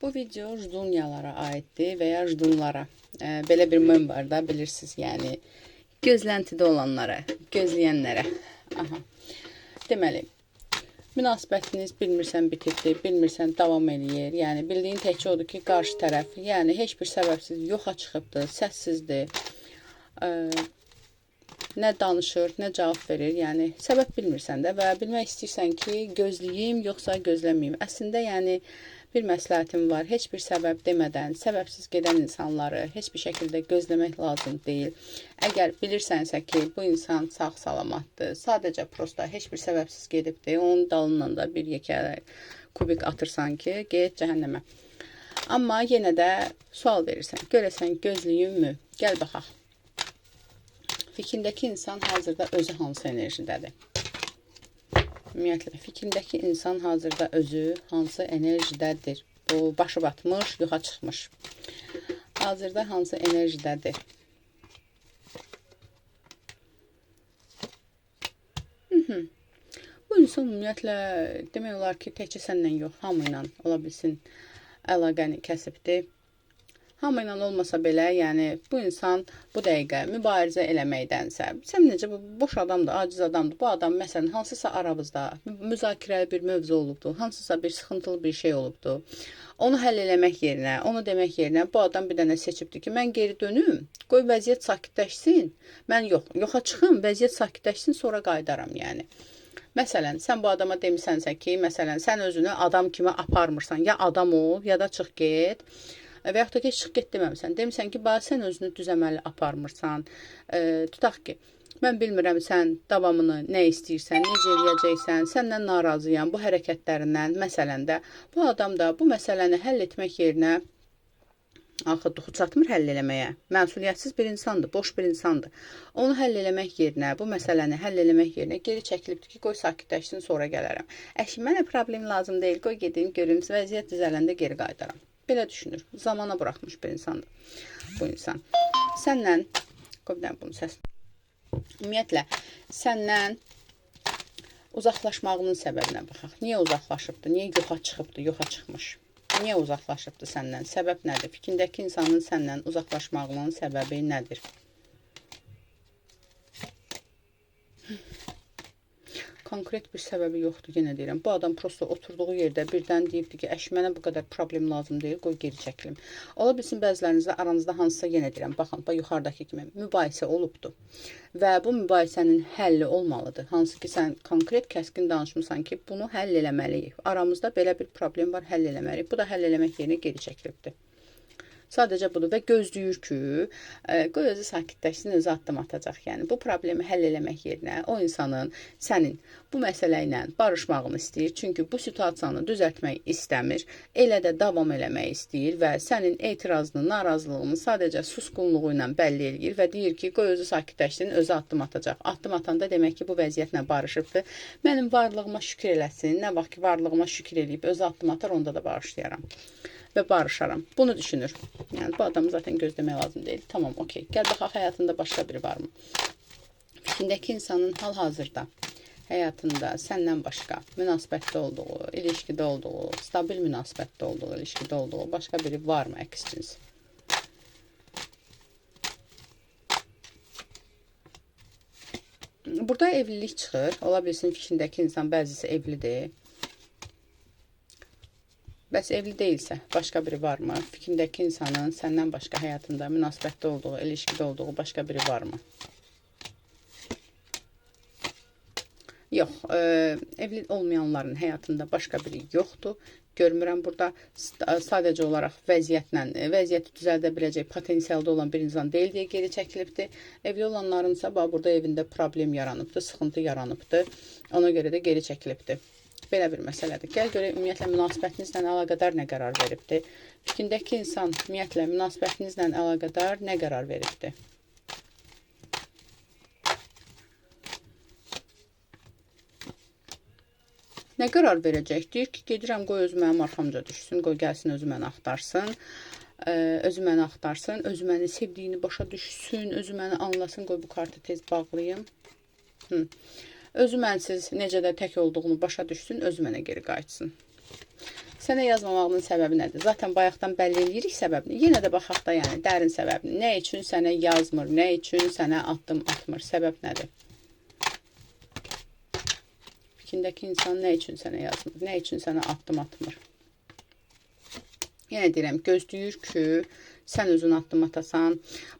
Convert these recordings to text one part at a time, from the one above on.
Bu video Jdunyalara aiddir və ya Jdunlara. Belə bir mem var da, bilirsiniz, yəni gözləntidə olanlara, gözləyənlərə. Aha. Deməli, münasibətiniz bilmirsən bitirdi, bilmirsən davam eləyir. Yəni bildiyin təkcə odur ki, qarşı tərəf, yəni heç bir səbəbsiz yoxa çıxıbdır, səssizdir. Nə danışır, nə cavab verir. Yəni səbəb bilmirsən də və bilmək istəyirsən ki, gözləyim yoxsa gözləməyim. Əslində yəni bir məsləhətim var. Heç bir səbəb demədən səbəbsiz gedən insanları heç bir şəkildə gözləmək lazım deyil. Əgər bilirsənsə ki, bu insan sağ-salamatdır, sadəcə prosta heç bir səbəbsiz gedibdir, onun dalından da bir yekə kubik atırsan ki, get cəhənnəmə. Amma yenə də sual verirsən. Görəsən gözlüyümmü? Gəl baxaq. Fikrindəki insan hazırda özü hansı enerjidədir? Ümumiyyətlə, fikrindəki insan hazırda özü hansı enerjidədir? Bu, başı batmış, yoxa çıxmış. Hazırda hansı enerjidədir? Bu insan ümumiyyətlə, demək olar ki, təkcə səndən yox, hamı ilə ola bilsin əlaqəni kəsibdir. Hamı ilə olmasa belə, yəni bu insan bu dəqiqə mübarizə eləməkdənsə, sən necə bu boş adamdır, aciz adamdır, bu adam məsələn hansısa aranızda müzakirəli bir mövzu olubdur, hansısa bir sıxıntılı bir şey olubdur. Onu həll eləmək yerinə, onu demək yerinə bu adam bir dənə seçibdir ki, mən geri dönüm, qoy vəziyyət sakitləşsin, mən yoxa çıxım, vəziyyət sakitləşsin, sonra qayıdaram yəni. Məsələn, sən bu adama demisənsə ki, məsələn, sən özünü adam kimi aparmırsan, ya adam ol, ya da çıx get. Və yaxud da ki, çıx get deməmsən. Demisən ki, sən özünü düzəməli aparmırsan. Tutaq ki, mən bilmirəm sən davamını nə istəyirsən, necə eləyəcəksən, səndən narazıyam bu hərəkətlərindən. Məsələn də, bu adam da bu məsələni həll etmək yerinə, axı duxu çatmır həll eləməyə. Məsuliyyətsiz bir insandır, boş bir insandır. Onu həll eləmək yerinə, bu məsələni həll eləmək yerinə geri çəkilibdir ki, qoy sakitləşsin, sonra gələrəm. Əşi, mənə problem lazım deyil, qoy gedim, görüm, vəziyyət düzələndə geri qayıdaram. Belə düşünür. Zamana buraxmış bir insandır bu insan. Səndən, qoy bir dənə bunun səsini. Ümumiyyətlə, səndən uzaqlaşmağının səbəbinə baxaq. Niyə uzaqlaşıbdır? Niyə yoxa çıxıbdır? Yoxa çıxmış. Niyə uzaqlaşıbdır səndən? Səbəb nədir? Fikrindəki insanın səndən uzaqlaşmağının səbəbi nədir? Konkret bir səbəbi yoxdur, yenə deyirəm. Bu adam prosta oturduğu yerdə birdən deyibdir ki, əş, mənə bu qədər problem lazım deyil, qoy geri çəkilim. Ola bilsin bəzilərinizdə aranızda hansısa, yenə deyirəm, baxın, yuxarıdakı kimi mübahisə olubdur. Və bu mübahisənin həlli olmalıdır. Hansı ki, sən konkret, kəskin danışmısan ki, bunu həll eləməliyik. Aramızda belə bir problem var, həll eləməliyik. Bu da həll eləmək yerinə geri çəkilibdir. Sadəcə budur və gözləyir ki, qoy özü sakitləşsin, özü addım atacaq. Yəni, bu problemi həll eləmək yerinə o insanın sənin bu məsələ ilə barışmağını istəyir. Çünki bu situasiyanı düzəltmək istəmir, elə də davam eləmək istəyir və sənin etirazını, narazılığını sadəcə susqunluğu ilə bəlli eləyir və deyir ki, qoy özü sakitləşsin, özü addım atacaq. Addım atanda demək ki, bu vəziyyətlə barışıbdır. Mənim varlığıma şükür eləsin, nə vaxt ki, varlığıma şükür eləyib, özü addım atar, onda da barışlayaram və barışaram. Bunu düşünür. Yəni, bu adamı zaten gözləmək lazım deyil. Tamam, okey. Gəl baxaq, həyatında başqa biri varmı? Fikrindəki insanın hal-hazırda həyatında səndən başqa münasibətdə olduğu, ilişkidə olduğu, stabil münasibətdə olduğu, ilişkidə olduğu başqa biri varmı əks cins? Burada evlilik çıxır. Ola bilsin fikrindəki insan bəzisi evlidir. Bəs evli deyilsə, başqa biri varmı? Fikrindəki insanın səndən başqa həyatında münasibətdə olduğu, ilişkidə olduğu başqa biri varmı? Yox, evli olmayanların həyatında başqa biri yoxdur. Görmürəm burada. Sadəcə olaraq vəziyyəti düzəldə biləcək potensialda olan bir insan deyil deyə geri çəkilibdir. Evli olanların isə burada evində problem yaranıbdır, sıxıntı yaranıbdır. Ona görə də geri çəkilibdir. Belə bir məsələdir. Gəl görək, ümumiyyətlə, münasibətinizlə əlaqədar nə qərar veribdir? Fikrindəki insan, ümumiyyətlə, münasibətinizlə əlaqədar nə qərar veribdir? Nə qərar verəcək? Deyir ki, gedirəm, qoy özü mənim arxamca düşsün, qoy gəlsin, özü məni axtarsın. Özü məni axtarsın, özü məni sevdiyini başa düşsün, özü məni anlasın, qoy bu kartı tez bağlayayım. Özü mənsiz necə də tək olduğunu başa düşsün, özü mənə geri qayıtsın. Sənə yazmamağının səbəbi nədir? Zaten bayaqdan bəlli eləyirik səbəbini. Yenə də baxaq da, yəni dərin səbəbini. Nə üçün sənə yazmır? Nə üçün sənə addım atmır? Səbəb nədir? Fikrindəki insan nə üçün sənə yazmır? Nə üçün sənə addım atmır? Yenə deyirəm, gözləyir ki, sən özün addım atasan.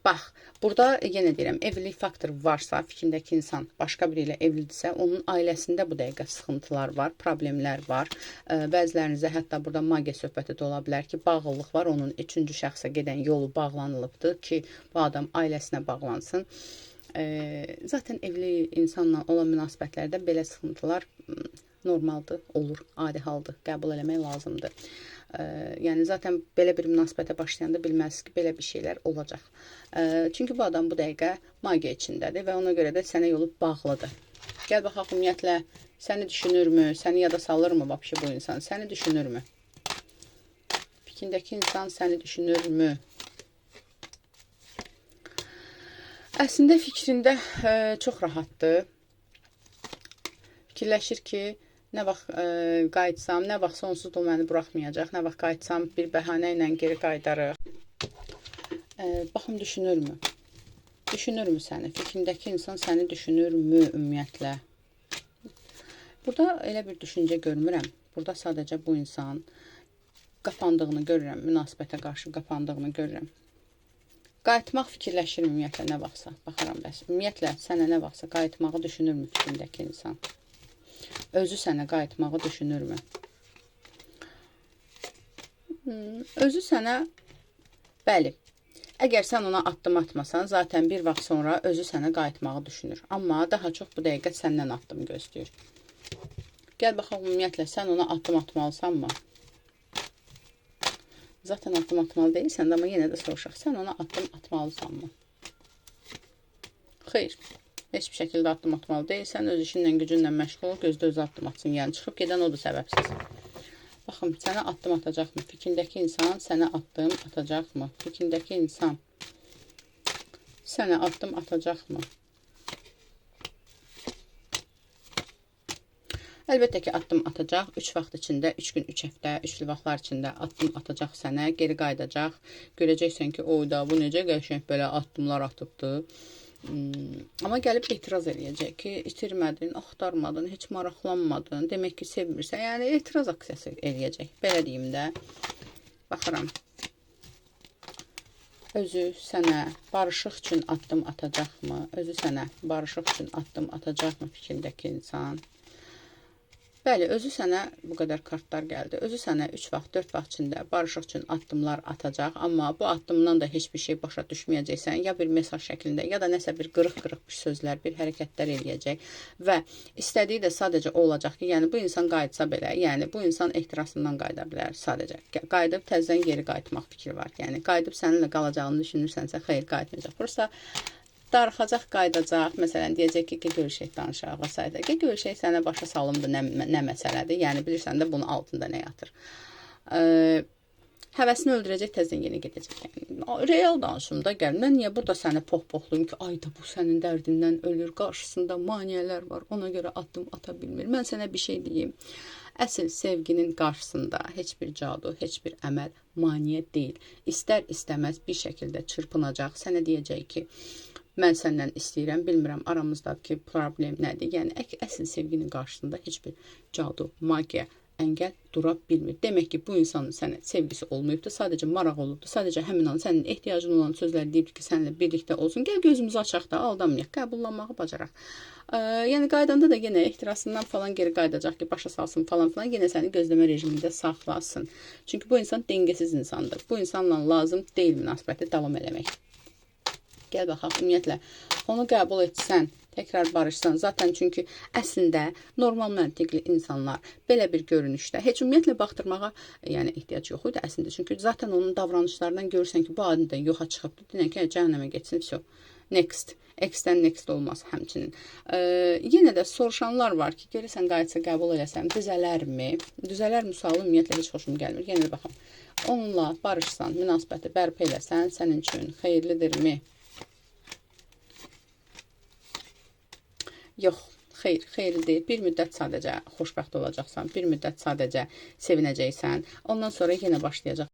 Bax, burada yenə deyirəm, evlilik faktoru varsa, fikrindəki insan başqa biri ilə evlidirsə, onun ailəsində bu dəqiqə sıxıntılar var, problemlər var. Bəzilərinizə hətta burada magiya söhbəti də ola bilər ki, bağlılıq var, onun üçüncü şəxsə gedən yolu bağlanılıbdır ki, bu adam ailəsinə bağlansın. Zaten evli insanla olan münasibətlərdə belə sıxıntılar normaldır, olur, adi haldır, qəbul eləmək lazımdır. Yəni zaten belə bir münasibətə başlayanda bilməzsiniz ki, belə bir şeylər olacaq. Çünki bu adam bu dəqiqə magiya içindədir və ona görə də sənə yolu bağlıdır. Gəl baxaq, ümumiyyətlə səni düşünürmü, səni yada salırmı vəbşi bu insan, səni düşünürmü? Fikrindəki insan səni düşünürmü? Əslində fikrində çox rahatdır. Fikirləşir ki, nə vaxt qayıtsam, nə vaxt sonsuz da məni buraxmayacaq, nə vaxt qayıtsam bir bəhanə ilə geri qayıdarıq. Baxım, düşünürmü? Düşünürmü səni? Fikrindəki insan səni düşünürmü ümumiyyətlə? Burada elə bir düşüncə görmürəm. Burada sadəcə bu insan qapandığını görürəm, münasibətə qarşı qapandığını görürəm. Qayıtmaq fikirləşir ümumiyyətlə nə vaxtsa, baxaram bəs. Ümumiyyətlə sənə nə vaxtsa qayıtmağı düşünürmü fikrindəki insan? Özü sənə qayıtmağı düşünürmü? Özü sənə, bəli, əgər sən ona addım atmasan, zaten bir vaxt sonra özü sənə qayıtmağı düşünür. Amma daha çox bu dəqiqə səndən addım gözləyir. Gəl baxaq, ümumiyyətlə sən ona addım atmalısanmı? Zaten addım atmalı deyilsən, amma yenə də soruşaq, sən ona addım atmalısanmı? Xeyr. Heç bir şəkildə addım atmalı deyilsən, öz işinlə, gücünlə məşğul ol, gözdə özü addım atsın. Yəni, çıxıb gedən odur səbəbsiz. Baxın, sənə addım atacaqmı? Fikrindəki insan sənə addım atacaqmı? Fikrindəki insan sənə addım atacaqmı? Əlbəttə ki, addım atacaq. 3 vaxt içində, 3 gün, 3 həftə, 3 vaxtlar içində addım atacaq sənə, geri qayıdacaq. Görəcəksən ki, oyda, bu necə qəşəng belə addımlar atıbdır. Amma gəlib etiraz eləyəcək ki, itirmədin, axtarmadın, heç maraqlanmadın, demək ki, sevmirsən. Yəni, etiraz aksiyası eləyəcək. Belə deyim də, baxıram. Özü sənə barışıq üçün addım atacaqmı? Özü sənə barışıq üçün addım atacaqmı fikrindəki insan? Bəli, özü sənə bu qədər kartlar gəldi. Özü sənə 3 vaxt, 4 vaxt içində barışıq üçün addımlar atacaq. Amma bu addımdan da heç bir şey başa düşməyəcəksən. Ya bir mesaj şəklində, ya da nəsə bir qırıq-qırıq bir sözlər, bir hərəkətlər eləyəcək. Və istədiyi də sadəcə o olacaq ki, yəni bu insan qayıtsa belə, yəni bu insan ehtirasından qayıda bilər sadəcə. Qayıdıb təzədən geri qayıtmaq fikri var. Yəni qayıdıb səninlə qalacağını düşünürsənsə, xeyr, qayıtmayacaq. Bursa darıxacaq, qayıdacaq, məsələn, deyəcək ki, görüşək, danışaq, vəsaidə. Görüşək sənə başa salımdır, nə məsələdir. Yəni, bilirsən də bunun altında nə yatır. Həvəsini öldürəcək, təzdən yeni gedəcək. Yəni, real danışımda gəl. Mən niyə burada səni pox-poxluyum ki, ayda bu sənin dərdindən ölür, qarşısında maniyələr var, ona görə addım ata bilmir. Mən sənə bir şey deyim. Əsl sevginin qarşısında heç bir cadu, heç bir əməl maniyə deyil. İstər-istəməz bir şəkildə çırpınacaq, sənə deyəcək ki, mən səndən istəyirəm, bilmirəm aramızdakı problem nədir. Yəni, əsl sevginin qarşısında heç bir cadu, magiya, əngəl dura bilmir. Demək ki, bu insanın sənə sevgisi olmayıbdır, sadəcə maraq olubdur, sadəcə həmin an sənin ehtiyacın olan sözlər deyibdir ki, səninlə birlikdə olsun. Gəl gözümüzü açaq da, aldanmayaq, qəbullanmağı bacaraq. Yəni, qaydanda da yenə ehtirasından falan geri qaydacaq ki, başa salsın falan, yenə səni gözləmə rejimində saxlasın. Çünki bu insan dengəsiz insandır. Bu insanla lazım deyil münasibəti davam eləmək. Gəl baxaq, ümumiyyətlə, onu qəbul etsən, təkrar barışsan. Zaten çünki əslində normal məntiqli insanlar belə bir görünüşdə heç ümumiyyətlə baxdırmağa yəni ehtiyac yox idi əslində. Çünki zaten onun davranışlarından görürsən ki, bu adı da yoxa çıxıbdır. Deyən ki, cəhənnəmə getsin, vəsə. Next. X-dən next olmaz həmçinin. Yenə də soruşanlar var ki, görürsən qayıtsa qəbul eləsəm, düzələrmi? Düzələrmi sualı ümumiyyətlə heç xoşum gəlmir. Yenə də baxın. Onunla barışsan, münasibəti bərpa eləsən, sənin üçün xeyirlidirmi? Yox, Xeyr, xeyri deyil. Bir müddət sadəcə xoşbəxt olacaqsan, bir müddət sadəcə sevinəcəksən. Ondan sonra yenə başlayacaq